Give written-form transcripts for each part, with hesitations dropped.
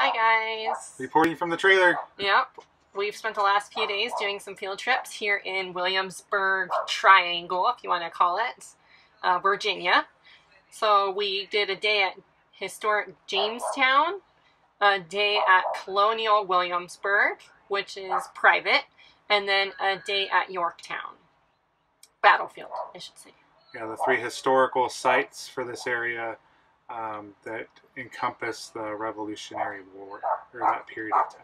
Hi guys. Reporting from the trailer. Yep. We've spent the last few days doing some field trips here in Williamsburg Triangle, if you want to call it, Virginia. So we did a day at historic Jamestown, a day at colonial Williamsburg, which is private, and then a day at Yorktown. Battlefield, I should say. Yeah, the three historical sites for this area that encompass the Revolutionary War, or that period of time.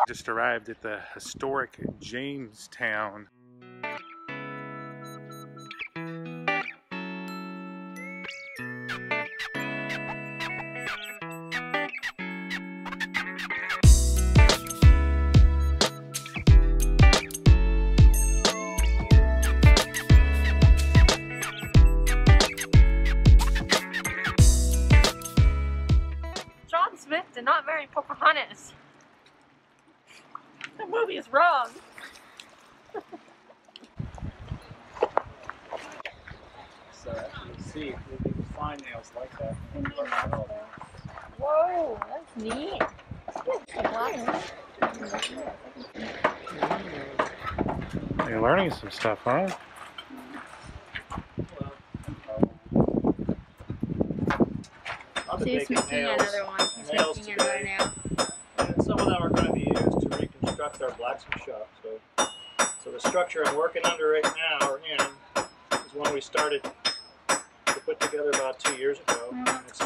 Just arrived at the historic Jamestown. John Smith did not marry Pocahontas. The movie is wrong. So as you can see, we'll be fine nails like that. Whoa, that's neat. You're learning some stuff, huh? He's making another one. He's making another nail. And some of them are going to be used to reconstruct our blacksmith shop. So the structure I'm working under right now, or in, is one we started to put together about 2 years ago. And it's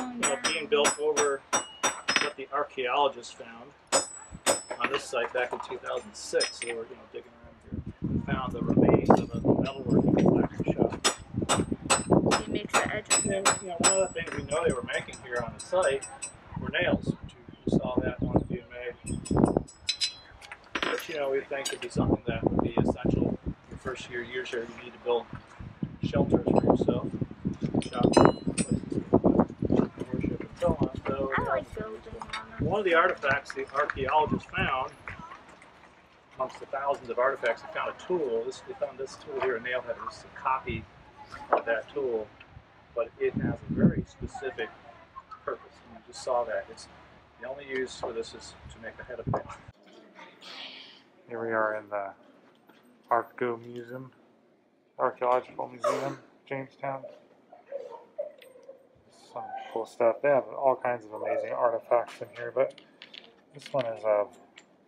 being built over what the archaeologists found on this site back in 2006. So we're digging around here. We found the remains of a metalworking blacksmith shop. He makes the edge of it. One of the things we know they were making here on the site were nails. You saw that one being made. But we think it'd be something that would be essential your first years here. You need to build shelters for yourself, shop, places to worship, and so on. So, I like building on one of the artifacts the archaeologists found, amongst the thousands of artifacts, they found a tool. They found this tool here, a nail header. This is a copy of that tool, but it has a very specific purpose. And you just saw that. It's the only use for this is to make a head of nail. Here we are in the Archaeological Museum, Jamestown. Some cool stuff. They have all kinds of amazing artifacts in here, but this one is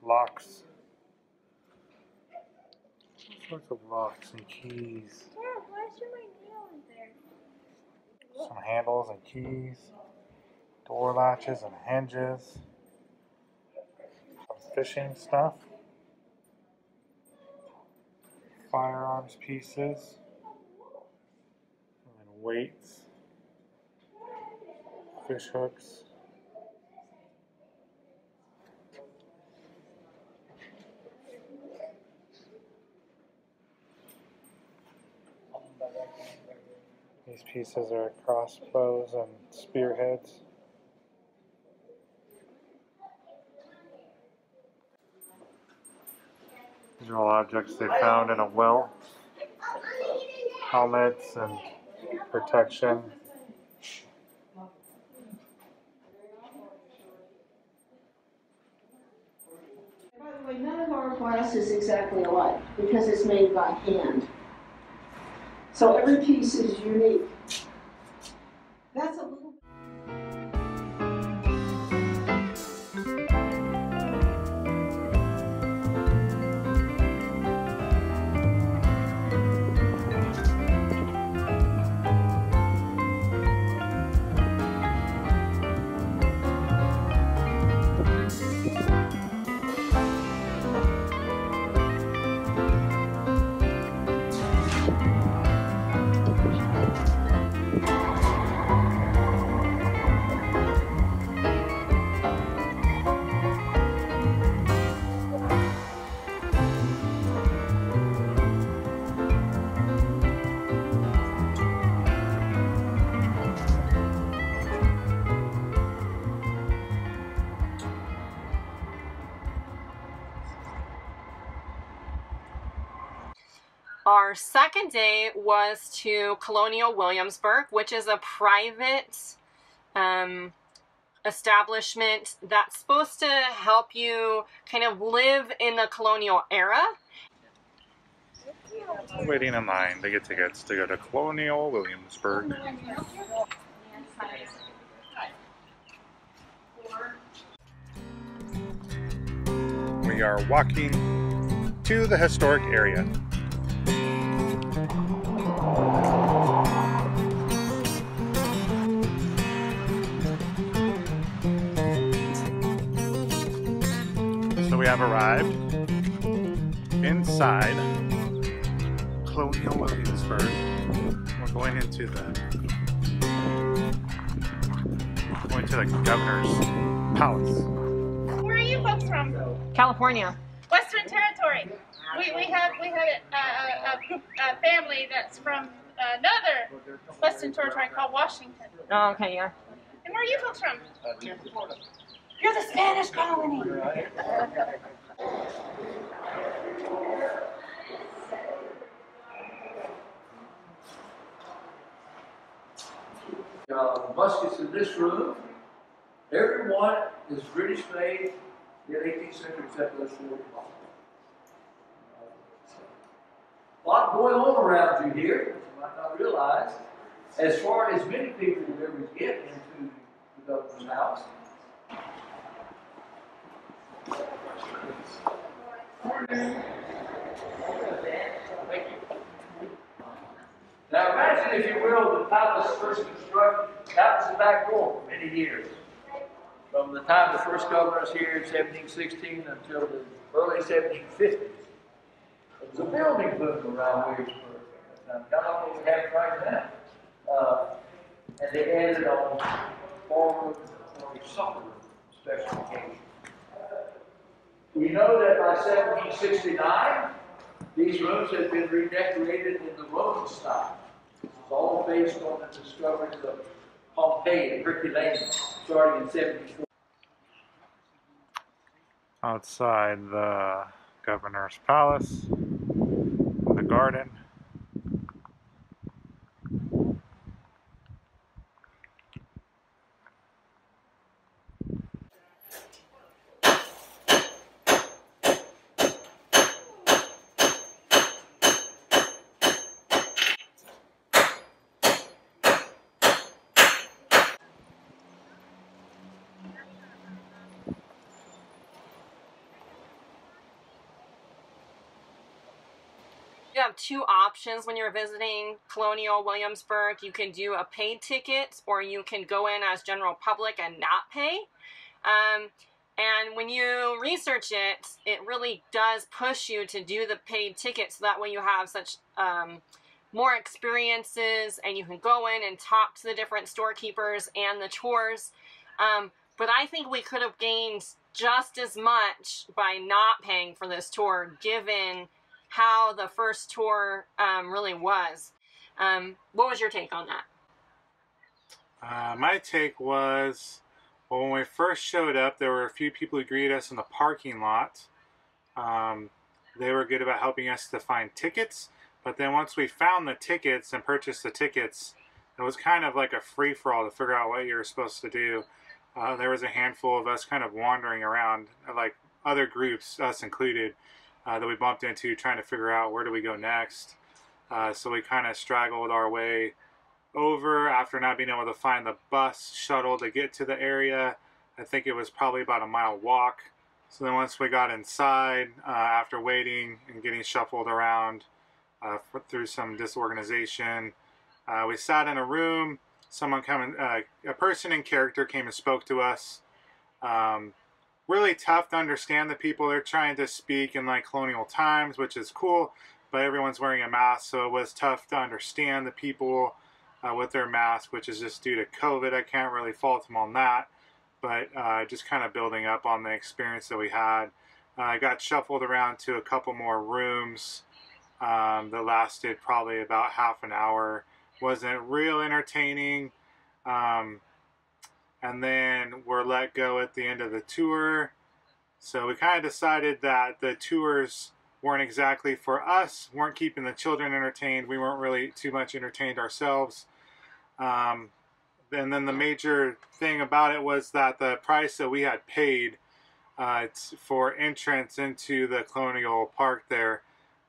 locks. All sorts of locks and keys. Dad, why is my nail in there? Some handles and keys, door latches and hinges, some fishing stuff, firearms pieces, and then weights, fish hooks. These pieces are crossbows and spearheads. These are all objects they found in a well. Helmets and protection. By the way, none of our glass is exactly alike because it's made by hand. So every piece is unique. That's a little. Our second day was to Colonial Williamsburg, which is a private establishment that's supposed to help you kind of live in the colonial era. Waiting in line to get tickets to go to Colonial Williamsburg. We are walking to the historic area. So we have arrived inside Colonial Williamsburg. We're going into the governor's palace. Where are you folks from? California. Western Territory. We have a family that's from another Western Territory called Washington. Oh, okay, yeah. And where are you folks from? You're the Spanish colony. Muskets in this room, every one is British made, the 18th century, except those 4 bottles. A lot going on around you here, that you might not realize, as far as many people will ever get into the governor's house. Now imagine, if you will, the palace first constructed. That was the back door for many years. From the time the first governor was here in 1716 until the early 1750s. There was a building boom around Williamsburg at that time, kind of what we have right now. And they added on 4 rooms for a supper room, special occasion. We know that by 1769, these rooms had been redecorated in the Roman style. This is all based on the discoveries of Pompeii and Herculaneum, starting in 74. Outside the governor's palace, the garden. You have 2 options when you're visiting Colonial Williamsburg. You can do a paid ticket, or you can go in as general public and not pay. And when you research it, it really does push you to do the paid ticket, so that way you have such more experiences, and you can go in and talk to the different storekeepers and the tours. But I think we could have gained just as much by not paying for this tour, given how the first tour really was. What was your take on that? My take was, well, when we first showed up, there were a few people who greeted us in the parking lot. They were good about helping us to find tickets, but then once we found the tickets and purchased the tickets, it was kind of like a free-for-all to figure out what you were supposed to do. There was a handful of us kind of wandering around, like other groups, us included, that we bumped into, trying to figure out where do we go next. So we kind of straggled our way over after not being able to find the bus shuttle to get to the area. I think it was probably about a mile walk. So then once we got inside, after waiting and getting shuffled around through some disorganization, we sat in a room. Someone a person in character came and spoke to us. Really tough to understand the people. They're trying to speak in like colonial times, which is cool, but everyone's wearing a mask, so it was tough to understand the people with their mask, which is just due to COVID. I can't really fault them on that, but just kind of building up on the experience that we had. I got shuffled around to a couple more rooms that lasted probably about half an hour. Wasn't real entertaining. And then we're let go at the end of the tour. So we kind of decided that the tours weren't exactly for us, weren't keeping the children entertained. We weren't really too much entertained ourselves. And then the major thing about it was that the price that we had paid for entrance into the Colonial Park there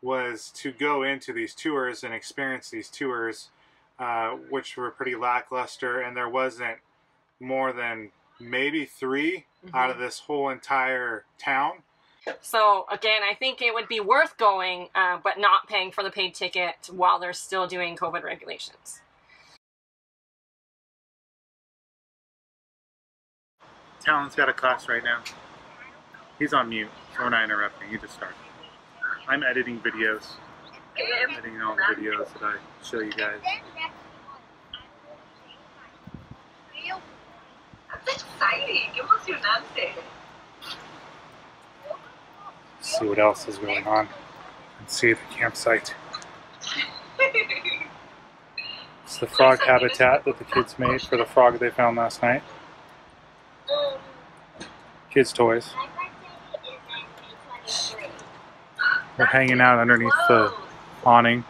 was to go into these tours and experience these tours, which were pretty lackluster, and there wasn't more than maybe 3 out of this whole entire town. So again, I think it would be worth going, but not paying for the paid ticket while they're still doing COVID regulations. Talon's got a class right now. He's on mute, so we're not interrupting. He just started. I'm editing videos. Editing all the videos that I show you guys. That's exciting. Qué emocionante. See what else is going on and see the campsite. It's the frog habitat that the kids made for the frog they found last night. Kids' toys. We're hanging out underneath the awning,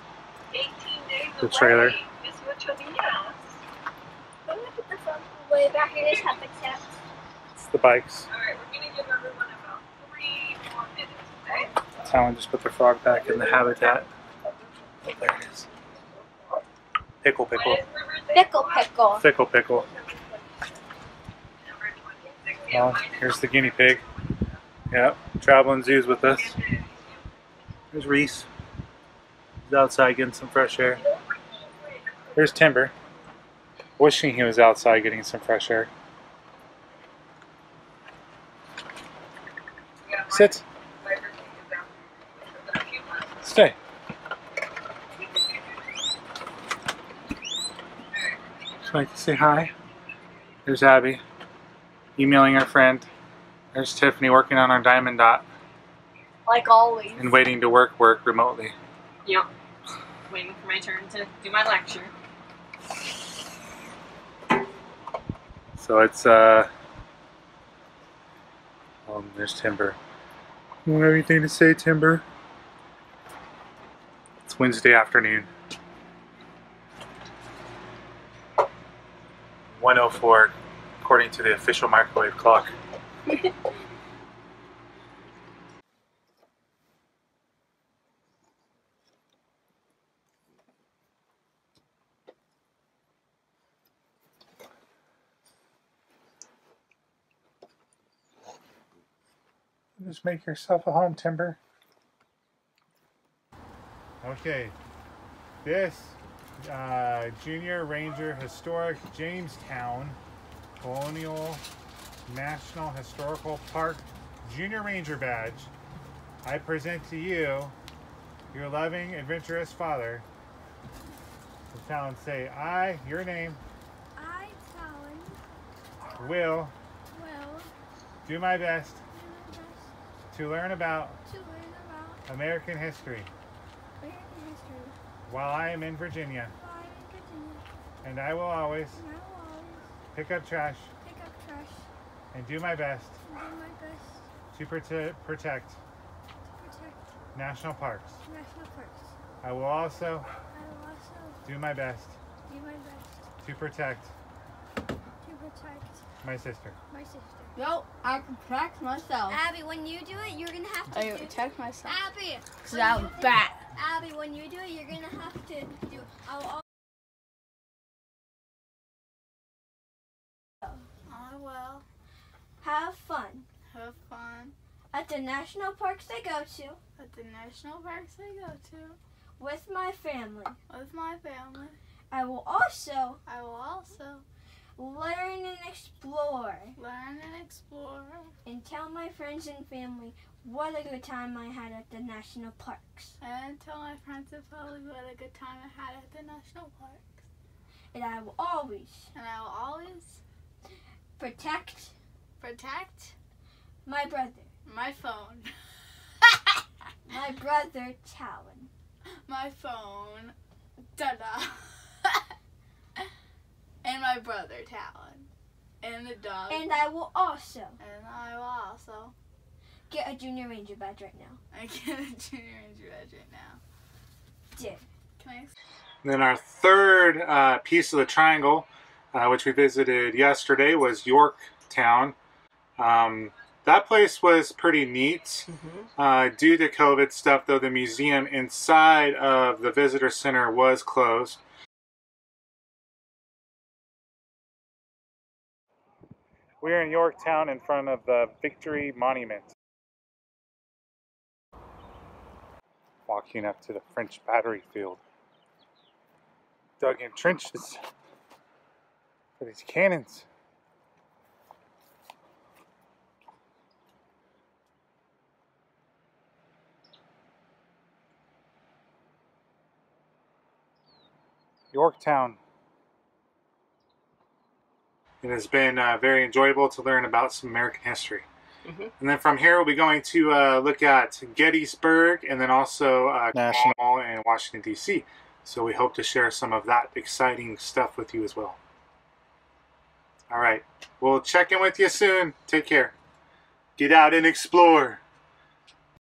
the trailer. Way back in his habitat. It's the bikes. Alright, we're gonna give everyone about 3 more minutes, okay? Talon just put the frog back in the habitat. Oh, there it is. Pickle, pickle. Pickle, pickle. Pickle, pickle. Well, here's the guinea pig. Yep, traveling zoos with us. There's Reese. He's outside getting some fresh air. There's Timber. Wishing he was outside getting some fresh air. Sit. Stay. Just like to say hi. There's Abby, emailing her friend. There's Tiffany working on our diamond dot. Like always. And waiting to work remotely. Yep. Waiting for my turn to do my lecture. So it's there's Timber. You want anything to say, Timber? It's Wednesday afternoon. 1:04 according to the official microwave clock. Just make yourself a home, Timber. Okay, this Junior Ranger Historic Jamestowne Colonial National Historical Park Junior Ranger badge I present to you, your loving, adventurous father. So Talon, say, I, your name, I, Talon, will will do my best do my best to learn about to learn about American history American history while I am in Virginia, while I'm in Virginia, and I will always and I will always pick up trash pick up trash and do my best and do my best to protect to protect national parks. national parks. I will also I will also do my best do my best to protect to protect my sister. my sister. No, I can protect myself. Abby, when you do it, you're gonna have to I protect myself. Abby, Because I'm bad. Abby, when you do it, you're gonna have to do. I will have fun. Have fun At the national parks I go to at the national parks I go to with my family. with my family. I will also I will also learn and explore learn and explore and tell my friends and family what a good time I had at the national parks. and tell my friends and family what a good time I had at the national parks. And I will always And I will always protect protect my brother. my phone. My brother Talon. My phone. Dada. And my brother Talon. And the dog. And I will also And I will also get a Junior Ranger badge right now. I get a Junior Ranger badge right now. Did. Can I? Then our third piece of the triangle which we visited yesterday, was Yorktown. That place was pretty neat. Due to COVID stuff, though, the museum inside of the visitor center was closed. We're in Yorktown in front of the Victory Monument. Walking up to the French battery field. Dug in trenches for these cannons. Yorktown. It has been very enjoyable to learn about some American history. And then from here we'll be going to look at Gettysburg and then also National Mall in Washington, D.C. So we hope to share some of that exciting stuff with you as well. All right, we'll check in with you soon. Take care. Get out and explore.